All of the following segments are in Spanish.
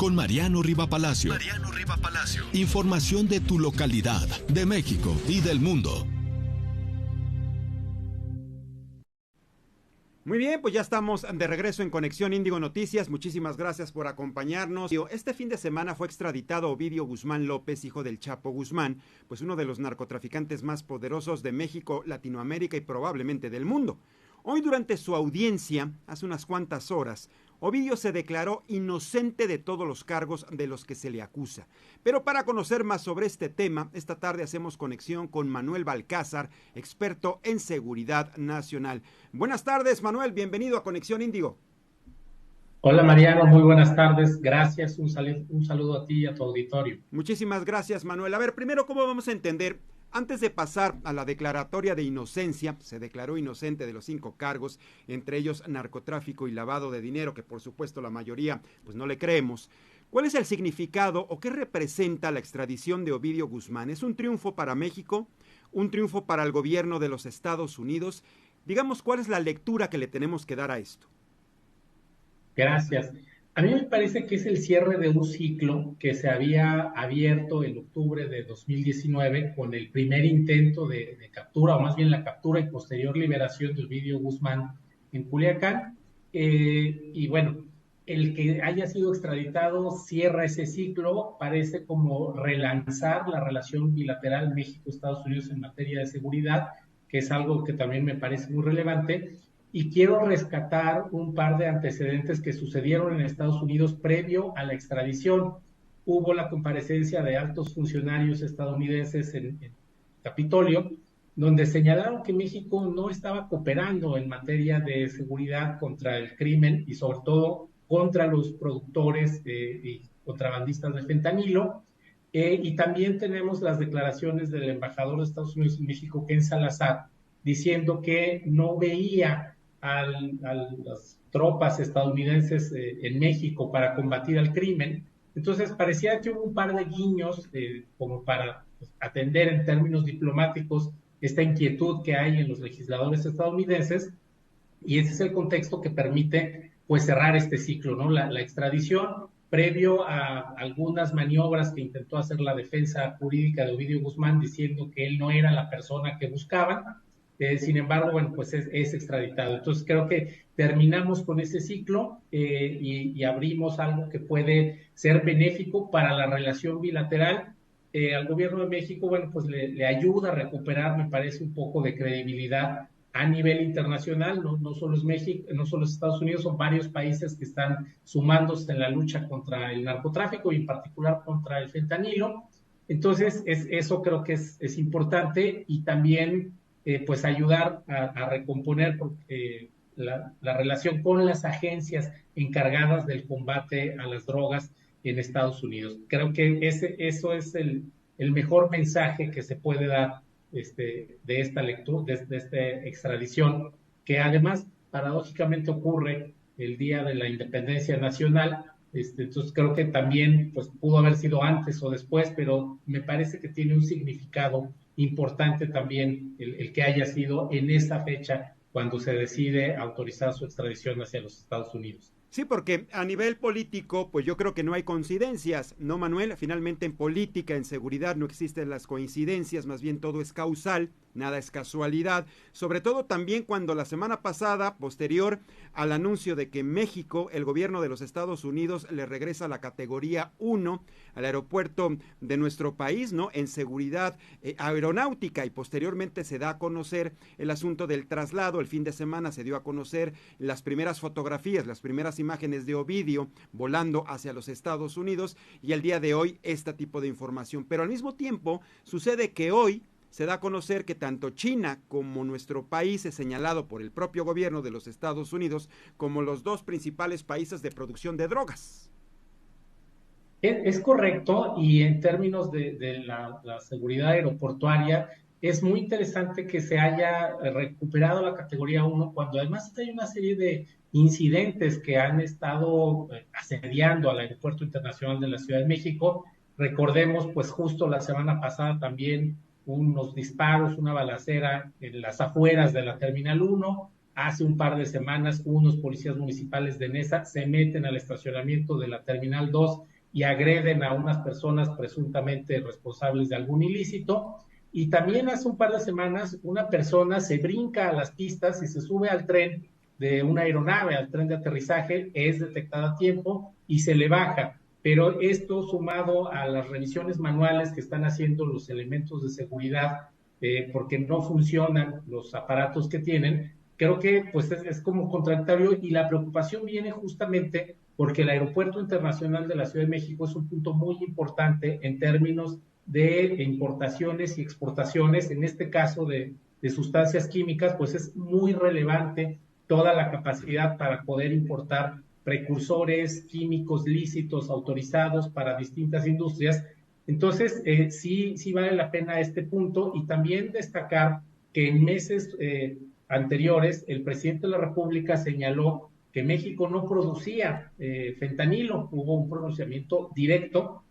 con Mariano Riva Palacio. Información de tu localidad, de México y del mundo. Muy bien, pues ya estamos de regreso en Conexión Índigo Noticias. Muchísimas gracias por acompañarnos. Este fin de semana fue extraditado Ovidio Guzmán López, hijo del Chapo Guzmán, pues uno de los narcotraficantes más poderosos de México, Latinoamérica y probablemente del mundo. Hoy, durante su audiencia, hace unas cuantas horas, Ovidio se declaró inocente de todos los cargos de los que se le acusa. Pero para conocer más sobre este tema, esta tarde hacemos conexión con Manuel Balcázar, experto en seguridad nacional. Buenas tardes, Manuel, bienvenido a Conexión Índigo. Hola Mariano, muy buenas tardes, gracias, un saludo a ti y a tu auditorio. Muchísimas gracias, Manuel. A ver, primero, ¿cómo vamos a entender? Antes de pasar a la declaratoria de inocencia, se declaró inocente de los 5 cargos, entre ellos narcotráfico y lavado de dinero, que por supuesto la mayoría pues no le creemos. ¿Cuál es el significado o qué representa la extradición de Ovidio Guzmán? ¿Es un triunfo para México? ¿Un triunfo para el gobierno de los Estados Unidos? Digamos, ¿cuál es la lectura que le tenemos que dar a esto? Gracias. A mí me parece que es el cierre de un ciclo que se había abierto en octubre de 2019 con el primer intento de captura, o más bien la captura y posterior liberación de Ovidio Guzmán en Culiacán. Y bueno, el que haya sido extraditado cierra ese ciclo, parece como relanzar la relación bilateral México-Estados Unidos en materia de seguridad, que es algo que también me parece muy relevante. Y quiero rescatar un par de antecedentes que sucedieron en Estados Unidos previo a la extradición. Hubo la comparecencia de altos funcionarios estadounidenses en Capitolio, donde señalaron que México no estaba cooperando en materia de seguridad contra el crimen y sobre todo contra los productores y contrabandistas de fentanilo. Y también tenemos las declaraciones del embajador de Estados Unidos en México, Ken Salazar, diciendo que no veía a las tropas estadounidenses en México para combatir al crimen. Entonces parecía que hubo un par de guiños como para atender en términos diplomáticos esta inquietud que hay en los legisladores estadounidenses, y ese es el contexto que permite pues cerrar este ciclo, ¿no? La extradición previo a algunas maniobras que intentó hacer la defensa jurídica de Ovidio Guzmán diciendo que él no era la persona que buscaban. Sin embargo, bueno, pues es extraditado. Entonces creo que terminamos con ese ciclo y abrimos algo que puede ser benéfico para la relación bilateral. Al gobierno de México, bueno, pues le ayuda a recuperar, me parece, un poco de credibilidad a nivel internacional. No solo es México, no solo es Estados Unidos, son varios países que están sumándose en la lucha contra el narcotráfico y en particular contra el fentanilo. Entonces, eso creo que es importante, y también pues ayudar a recomponer la relación con las agencias encargadas del combate a las drogas en Estados Unidos. Creo que eso es el mejor mensaje que se puede dar de esta lectura, de esta extradición, que además paradójicamente ocurre el día de la independencia nacional. Entonces creo que también pues pudo haber sido antes o después, pero me parece que tiene un significado importante también el que haya sido en esa fecha cuando se decide autorizar su extradición hacia los Estados Unidos. Sí, porque a nivel político, pues yo creo que no hay coincidencias, ¿no, Manuel? Finalmente en política, en seguridad, no existen las coincidencias, más bien todo es causal, nada es casualidad, sobre todo también cuando la semana pasada, posterior al anuncio de que México, el gobierno de los Estados Unidos, le regresa la categoría 1 al aeropuerto de nuestro país, ¿no? En seguridad aeronáutica, y posteriormente se da a conocer el asunto del traslado. El fin de semana se dio a conocer las primeras fotografías, las primeras imágenes de Ovidio volando hacia los Estados Unidos, y el día de hoy este tipo de información. Pero al mismo tiempo sucede que hoy se da a conocer que tanto China como nuestro país es señalado por el propio gobierno de los Estados Unidos como los 2 principales países de producción de drogas. Es correcto, y en términos de la seguridad aeroportuaria, es muy interesante que se haya recuperado la categoría 1 cuando además hay una serie de incidentes que han estado asediando al Aeropuerto Internacional de la Ciudad de México. Recordemos, pues justo la semana pasada también unos disparos, una balacera en las afueras de la Terminal 1, hace un par de semanas unos policías municipales de Neza se meten al estacionamiento de la Terminal 2 y agreden a unas personas presuntamente responsables de algún ilícito. Y también hace un par de semanas una persona se brinca a las pistas y se sube al tren de una aeronave, al tren de aterrizaje, es detectada a tiempo y se le baja. Pero esto sumado a las revisiones manuales que están haciendo los elementos de seguridad, porque no funcionan los aparatos que tienen, creo que pues es como contradictorio, y la preocupación viene justamente porque el Aeropuerto Internacional de la Ciudad de México es un punto muy importante en términos de importaciones y exportaciones, en este caso de sustancias químicas, pues es muy relevante toda la capacidad para poder importar precursores químicos lícitos autorizados para distintas industrias. Entonces, sí vale la pena este punto, y también destacar que en meses anteriores el presidente de la República señaló que México no producía fentanilo. Hubo un pronunciamiento directo,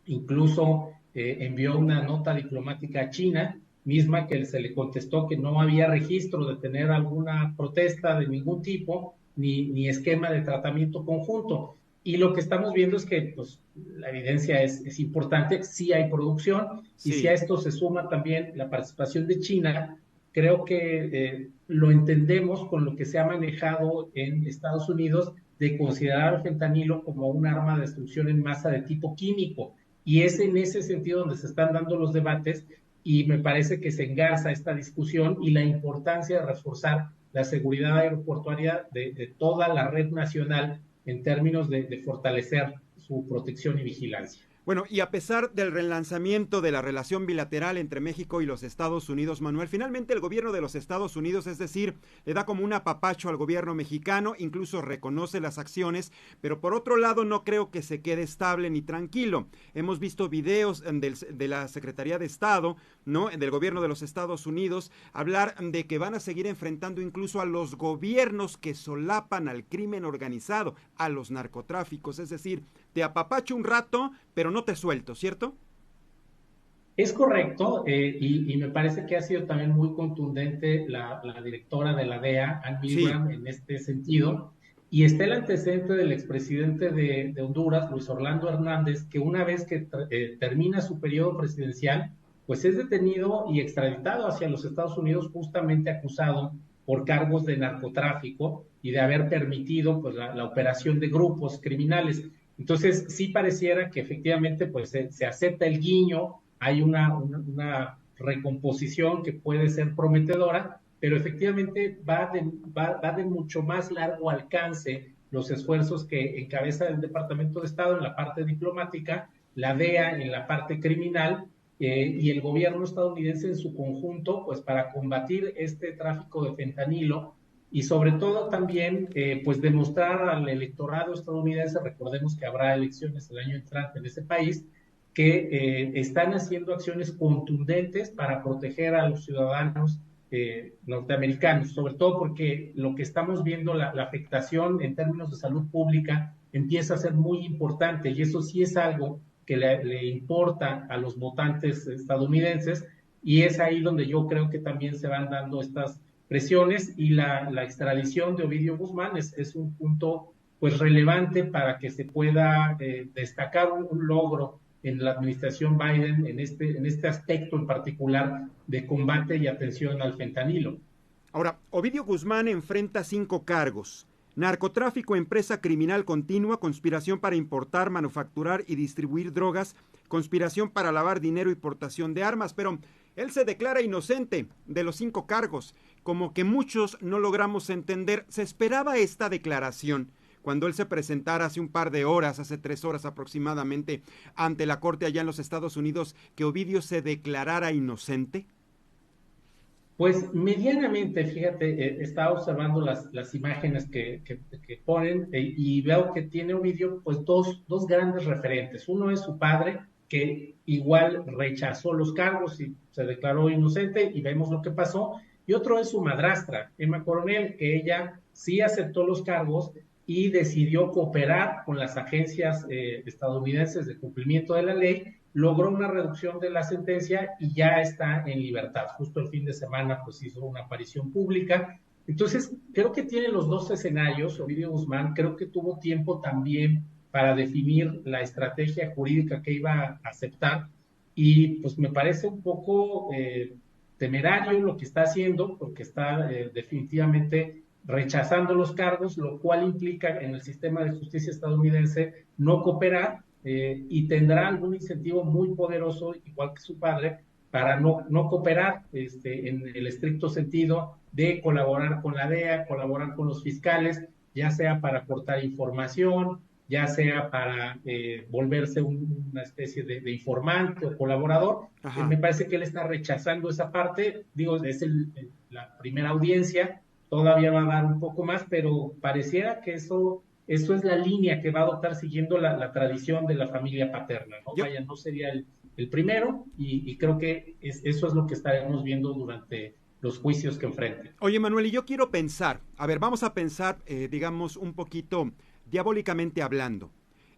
incluso envió una nota diplomática a China, misma que se le contestó que no había registro de tener alguna protesta de ningún tipo, ni esquema de tratamiento conjunto. Y lo que estamos viendo es que pues, la evidencia es importante, sí hay producción, y si a esto se suma también la participación de China, creo que lo entendemos con lo que se ha manejado en Estados Unidos de considerar el fentanilo como un arma de destrucción en masa de tipo químico. Y es en ese sentido donde se están dando los debates, y me parece que se engarza esta discusión y la importancia de reforzar la seguridad aeroportuaria de toda la red nacional en términos de fortalecer su protección y vigilancia. Bueno, y a pesar del relanzamiento de la relación bilateral entre México y los Estados Unidos, Manuel, finalmente el gobierno de los Estados Unidos, es decir, le da como un apapacho al gobierno mexicano, incluso reconoce las acciones, pero por otro lado no creo que se quede estable ni tranquilo. Hemos visto videos de la Secretaría de Estado, ¿no?, del gobierno de los Estados Unidos, hablar de que van a seguir enfrentando incluso a los gobiernos que solapan al crimen organizado, a los narcotráficos, es decir, te apapacho un rato, pero no te suelto, ¿cierto? Es correcto, y me parece que ha sido también muy contundente la directora de la DEA, Ann Milgram, en este sentido. Y está el antecedente del expresidente de Honduras, Luis Orlando Hernández, que una vez que termina su periodo presidencial, pues es detenido y extraditado hacia los Estados Unidos, justamente acusado por cargos de narcotráfico y de haber permitido pues, la operación de grupos criminales. Entonces, sí pareciera que efectivamente pues, se acepta el guiño, hay una recomposición que puede ser prometedora, pero efectivamente va de mucho más largo alcance los esfuerzos que encabeza el Departamento de Estado en la parte diplomática, la DEA en la parte criminal, y el gobierno estadounidense en su conjunto, pues para combatir este tráfico de fentanilo, y sobre todo también pues demostrar al electorado estadounidense, recordemos que habrá elecciones el año entrante en ese país, que están haciendo acciones contundentes para proteger a los ciudadanos norteamericanos, sobre todo porque lo que estamos viendo, la afectación en términos de salud pública empieza a ser muy importante, y eso sí es algo que le importa a los votantes estadounidenses, y es ahí donde yo creo que también se van dando estas presiones, y la extradición de Ovidio Guzmán es un punto pues relevante para que se pueda destacar un logro en la administración Biden en este aspecto en particular de combate y atención al fentanilo. Ahora, Ovidio Guzmán enfrenta 5 cargos: narcotráfico, empresa criminal continua, conspiración para importar, manufacturar y distribuir drogas, conspiración para lavar dinero y portación de armas, pero él se declara inocente de los 5 cargos, como que muchos no logramos entender. ¿Se esperaba esta declaración cuando él se presentara hace un par de horas, hace 3 horas aproximadamente, ante la corte allá en los Estados Unidos, que Ovidio se declarara inocente? Pues medianamente, fíjate, estaba observando las imágenes que ponen, y veo que tiene Ovidio pues dos grandes referentes. Uno es su padre, que igual rechazó los cargos y se declaró inocente, y vemos lo que pasó. Y otro es su madrastra, Emma Coronel, que ella sí aceptó los cargos y decidió cooperar con las agencias estadounidenses de cumplimiento de la ley, logró una reducción de la sentencia y ya está en libertad. Justo el fin de semana pues hizo una aparición pública, Entonces, creo que tiene los dos escenarios, Ovidio Guzmán, creo que tuvo tiempo también para definir la estrategia jurídica que iba a aceptar, y pues me parece un poco temerario lo que está haciendo, porque está definitivamente rechazando los cargos, lo cual implica en el sistema de justicia estadounidense no cooperar, y tendrá algún incentivo muy poderoso, igual que su padre, para no cooperar en el estricto sentido de colaborar con la DEA, colaborar con los fiscales, ya sea para aportar información, ya sea para volverse una especie de informante o colaborador. Me parece que él está rechazando esa parte. Digo, es la primera audiencia, todavía va a dar un poco más, pero pareciera que eso es la línea que va a adoptar siguiendo la tradición de la familia paterna, ¿no? Vaya, no sería el primero, y creo que eso es lo que estaremos viendo durante los juicios que enfrenten. Oye, Manuel, y yo quiero pensar, a ver, vamos a pensar, digamos, un poquito diabólicamente hablando.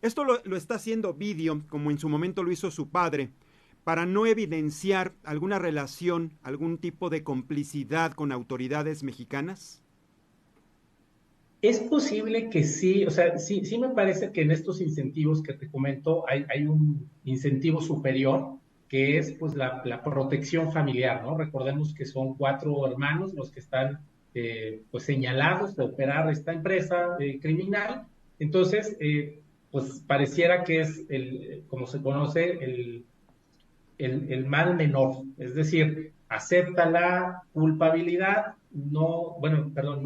Esto lo está haciendo Ovidio, como en su momento lo hizo su padre, para no evidenciar alguna relación, algún tipo de complicidad con autoridades mexicanas. Es posible que sí, o sea, sí me parece que en estos incentivos que te comento hay un incentivo superior, que es pues la protección familiar, ¿no? Recordemos que son 4 hermanos los que están pues señalados de operar esta empresa criminal. Entonces, pues pareciera que es, como se conoce, el mal menor, es decir, acepta la culpabilidad, no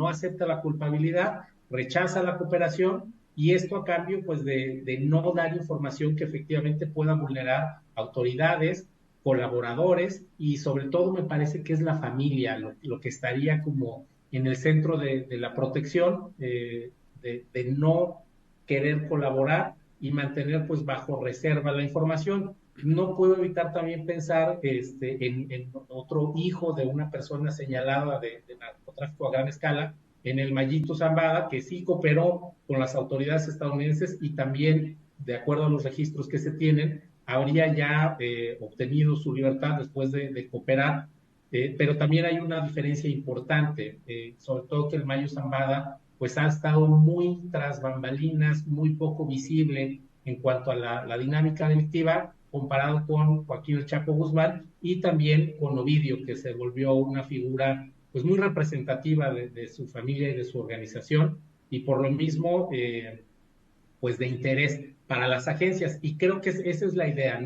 acepta la culpabilidad, rechaza la cooperación, y esto a cambio pues de no dar información que efectivamente pueda vulnerar autoridades, colaboradores, y sobre todo me parece que es la familia lo que estaría como en el centro de la protección, de no querer colaborar y mantener pues bajo reserva la información. No puedo evitar también pensar en otro hijo de una persona señalada de narcotráfico a gran escala, en el Mayito Zambada, que sí cooperó con las autoridades estadounidenses, y también, de acuerdo a los registros que se tienen, habría ya obtenido su libertad después de cooperar. Pero también hay una diferencia importante, sobre todo que el Mayo Zambada pues ha estado muy tras bambalinas, muy poco visible en cuanto a la dinámica delictiva, comparado con Joaquín El Chapo Guzmán, y también con Ovidio, que se volvió una figura pues muy representativa de su familia y de su organización, y por lo mismo pues de interés para las agencias. Y creo que esa es la idea,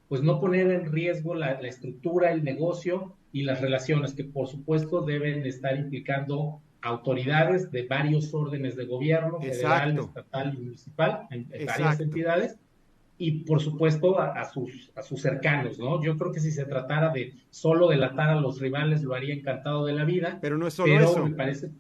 pues no poner en riesgo la estructura, el negocio y las relaciones, que por supuesto deben estar implicando autoridades de varios órdenes de gobierno, federal, estatal y municipal, en varias entidades, y por supuesto a sus cercanos, ¿no? Yo creo que si se tratara de solo delatar a los rivales, lo haría encantado de la vida. Pero no es solo eso. Me parece,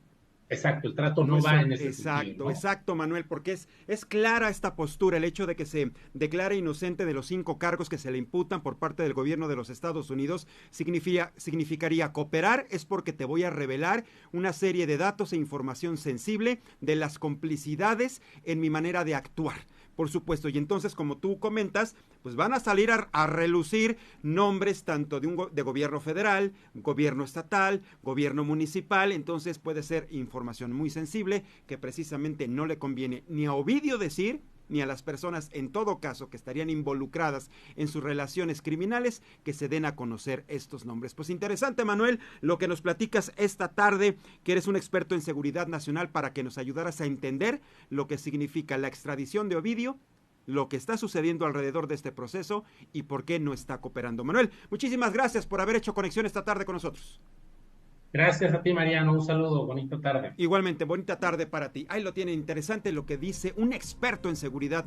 exacto, el trato no va en ese sentido, ¿no? Exacto, Manuel, porque es clara esta postura, el hecho de que se declare inocente de los 5 cargos que se le imputan por parte del gobierno de los Estados Unidos, significaría cooperar, es porque te voy a revelar una serie de datos e información sensible de las complicidades en mi manera de actuar. Por supuesto, y entonces, como tú comentas, pues van a salir a relucir nombres tanto de gobierno federal, gobierno estatal, gobierno municipal. Entonces puede ser información muy sensible que precisamente no le conviene ni a Ovidio decir, ni a las personas en todo caso que estarían involucradas en sus relaciones criminales, que se den a conocer estos nombres. Pues interesante, Manuel, lo que nos platicas esta tarde, que eres un experto en seguridad nacional, para que nos ayudaras a entender lo que significa la extradición de Ovidio, lo que está sucediendo alrededor de este proceso y por qué no está cooperando. Manuel, muchísimas gracias por haber hecho conexión esta tarde con nosotros. Gracias a ti, Mariano. Un saludo. Bonita tarde. Igualmente, bonita tarde para ti. Ahí lo tiene, interesante lo que dice un experto en seguridad